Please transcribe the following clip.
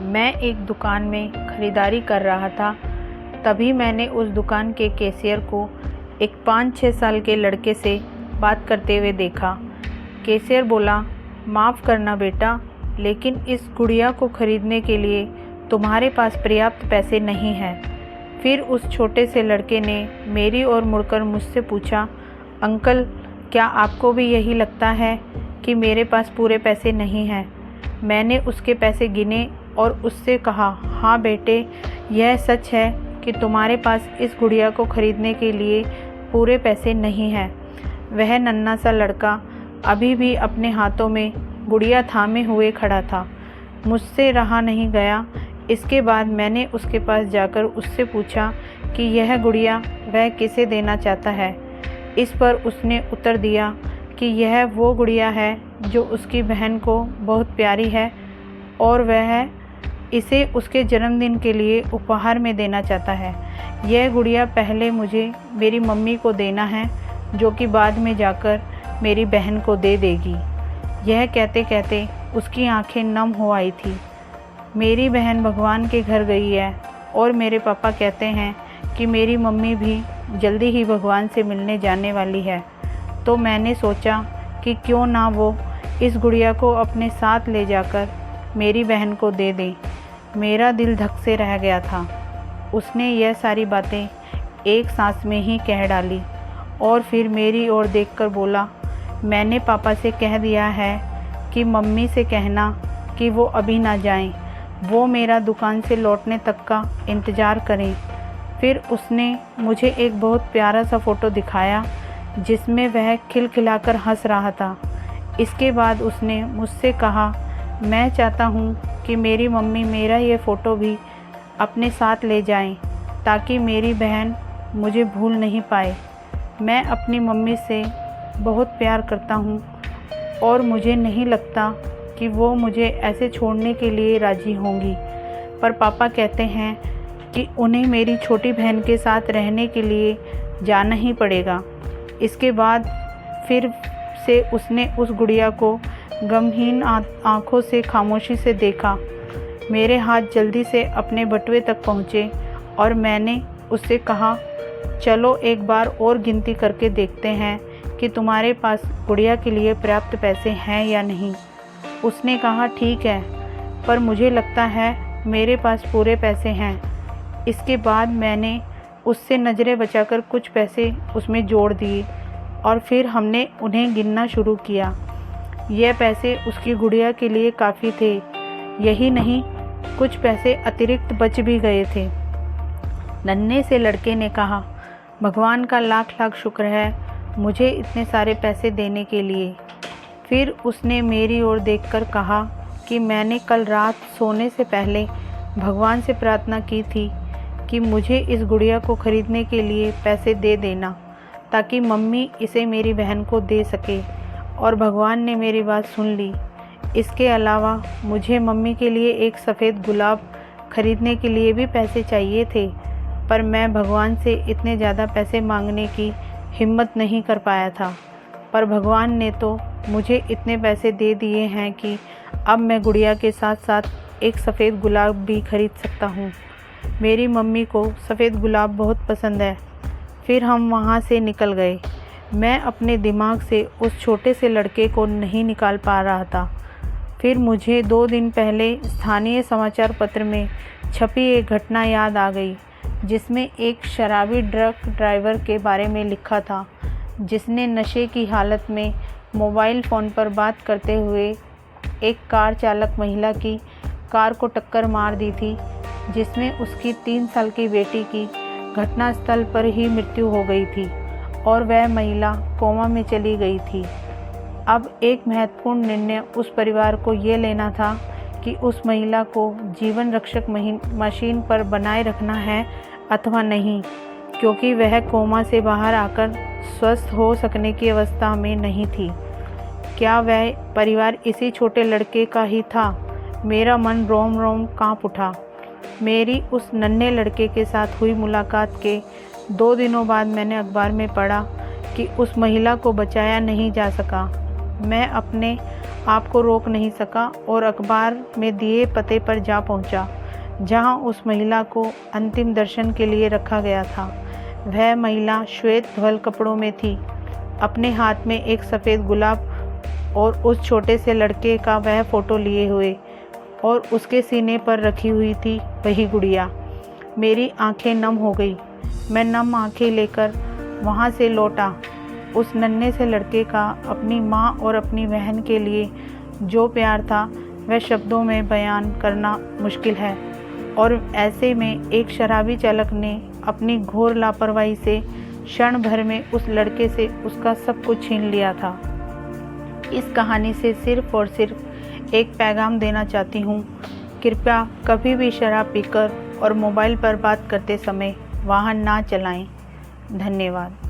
मैं एक दुकान में ख़रीदारी कर रहा था, तभी मैंने उस दुकान के कैशियर को एक 5-6 साल के लड़के से बात करते हुए देखा। कैशियर बोला, माफ़ करना बेटा, लेकिन इस गुड़िया को ख़रीदने के लिए तुम्हारे पास पर्याप्त पैसे नहीं हैं। फिर उस छोटे से लड़के ने मेरी ओर मुड़कर मुझसे पूछा, अंकल, क्या आपको भी यही लगता है कि मेरे पास पूरे पैसे नहीं हैं? मैंने उसके पैसे गिने और उससे कहा, हाँ बेटे, यह सच है कि तुम्हारे पास इस गुड़िया को ख़रीदने के लिए पूरे पैसे नहीं हैं। वह नन्हा सा लड़का अभी भी अपने हाथों में गुड़िया थामे हुए खड़ा था। मुझसे रहा नहीं गया। इसके बाद मैंने उसके पास जाकर उससे पूछा कि यह गुड़िया वह किसे देना चाहता है। इस पर उसने उत्तर दिया कि यह वो गुड़िया है जो उसकी बहन को बहुत प्यारी है और वह इसे उसके जन्मदिन के लिए उपहार में देना चाहता है। यह गुड़िया पहले मुझे मेरी मम्मी को देना है, जो कि बाद में जाकर मेरी बहन को दे देगी। यह कहते कहते उसकी आंखें नम हो आई थी। मेरी बहन भगवान के घर गई है और मेरे पापा कहते हैं कि मेरी मम्मी भी जल्दी ही भगवान से मिलने जाने वाली है। तो मैंने सोचा कि क्यों ना वो इस गुड़िया को अपने साथ ले जाकर मेरी बहन को दे दें। मेरा दिल धक से रह गया था। उसने यह सारी बातें एक सांस में ही कह डाली और फिर मेरी ओर देखकर बोला, मैंने पापा से कह दिया है कि मम्मी से कहना कि वो अभी ना जाएं, वो मेरा दुकान से लौटने तक का इंतज़ार करें। फिर उसने मुझे एक बहुत प्यारा सा फ़ोटो दिखाया जिसमें वह खिलखिलाकर हंस रहा था। इसके बाद उसने मुझसे कहा, मैं चाहता हूँ कि मेरी मम्मी मेरा ये फ़ोटो भी अपने साथ ले जाएं, ताकि मेरी बहन मुझे भूल नहीं पाए। मैं अपनी मम्मी से बहुत प्यार करता हूँ और मुझे नहीं लगता कि वो मुझे ऐसे छोड़ने के लिए राज़ी होंगी। पर पापा कहते हैं कि उन्हें मेरी छोटी बहन के साथ रहने के लिए जाना ही पड़ेगा। इसके बाद फिर से उसने उस गुड़िया को गमहीन आँखों से खामोशी से देखा। मेरे हाथ जल्दी से अपने बटुए तक पहुँचे और मैंने उससे कहा, चलो एक बार और गिनती करके देखते हैं कि तुम्हारे पास गुड़िया के लिए पर्याप्त पैसे हैं या नहीं। उसने कहा, ठीक है, पर मुझे लगता है मेरे पास पूरे पैसे हैं। इसके बाद मैंने उससे नज़रें बचाकर कुछ पैसे उसमें जोड़ दिए और फिर हमने उन्हें गिनना शुरू किया। यह पैसे उसकी गुड़िया के लिए काफ़ी थे। यही नहीं, कुछ पैसे अतिरिक्त बच भी गए थे। नन्हे से लड़के ने कहा, भगवान का लाख लाख शुक्र है मुझे इतने सारे पैसे देने के लिए। फिर उसने मेरी ओर देखकर कहा कि मैंने कल रात सोने से पहले भगवान से प्रार्थना की थी कि मुझे इस गुड़िया को ख़रीदने के लिए पैसे दे देना, ताकि मम्मी इसे मेरी बहन को दे सके, और भगवान ने मेरी बात सुन ली। इसके अलावा मुझे मम्मी के लिए एक सफ़ेद गुलाब ख़रीदने के लिए भी पैसे चाहिए थे, पर मैं भगवान से इतने ज़्यादा पैसे मांगने की हिम्मत नहीं कर पाया था। पर भगवान ने तो मुझे इतने पैसे दे दिए हैं कि अब मैं गुड़िया के साथ साथ एक सफ़ेद गुलाब भी खरीद सकता हूँ। मेरी मम्मी को सफ़ेद गुलाब बहुत पसंद है। फिर हम वहाँ से निकल गए। मैं अपने दिमाग से उस छोटे से लड़के को नहीं निकाल पा रहा था। फिर मुझे 2 दिन पहले स्थानीय समाचार पत्र में छपी एक घटना याद आ गई, जिसमें एक शराबी ट्रक ड्राइवर के बारे में लिखा था, जिसने नशे की हालत में मोबाइल फ़ोन पर बात करते हुए एक कार चालक महिला की कार को टक्कर मार दी थी, जिसमें उसकी 3 साल की बेटी की घटनास्थल पर ही मृत्यु हो गई थी और वह महिला कोमा में चली गई थी। अब एक महत्वपूर्ण निर्णय उस परिवार को ये लेना था कि उस महिला को जीवन रक्षक मशीन पर बनाए रखना है अथवा नहीं, क्योंकि वह कोमा से बाहर आकर स्वस्थ हो सकने की अवस्था में नहीं थी। क्या वह परिवार इसी छोटे लड़के का ही था? मेरा मन रोम रोम काँप उठा। मेरी उस नन्हे लड़के के साथ हुई मुलाकात के 2 दिनों बाद मैंने अखबार में पढ़ा कि उस महिला को बचाया नहीं जा सका। मैं अपने आपको रोक नहीं सका और अखबार में दिए पते पर जा पहुंचा, जहां उस महिला को अंतिम दर्शन के लिए रखा गया था। वह महिला श्वेत धवल कपड़ों में थी, अपने हाथ में एक सफ़ेद गुलाब और उस छोटे से लड़के का वह फ़ोटो लिए हुए, और उसके सीने पर रखी हुई थी वही गुड़िया। मेरी आंखें नम हो गई। मैं नम आंखें लेकर वहाँ से लौटा। उस नन्हे से लड़के का अपनी माँ और अपनी बहन के लिए जो प्यार था वह शब्दों में बयान करना मुश्किल है, और ऐसे में एक शराबी चालक ने अपनी घोर लापरवाही से क्षण भर में उस लड़के से उसका सब कुछ छीन लिया था। इस कहानी से सिर्फ और सिर्फ एक पैगाम देना चाहती हूँ, कृपया कभी भी शराब पीकर और मोबाइल पर बात करते समय वाहन ना चलाएं। धन्यवाद।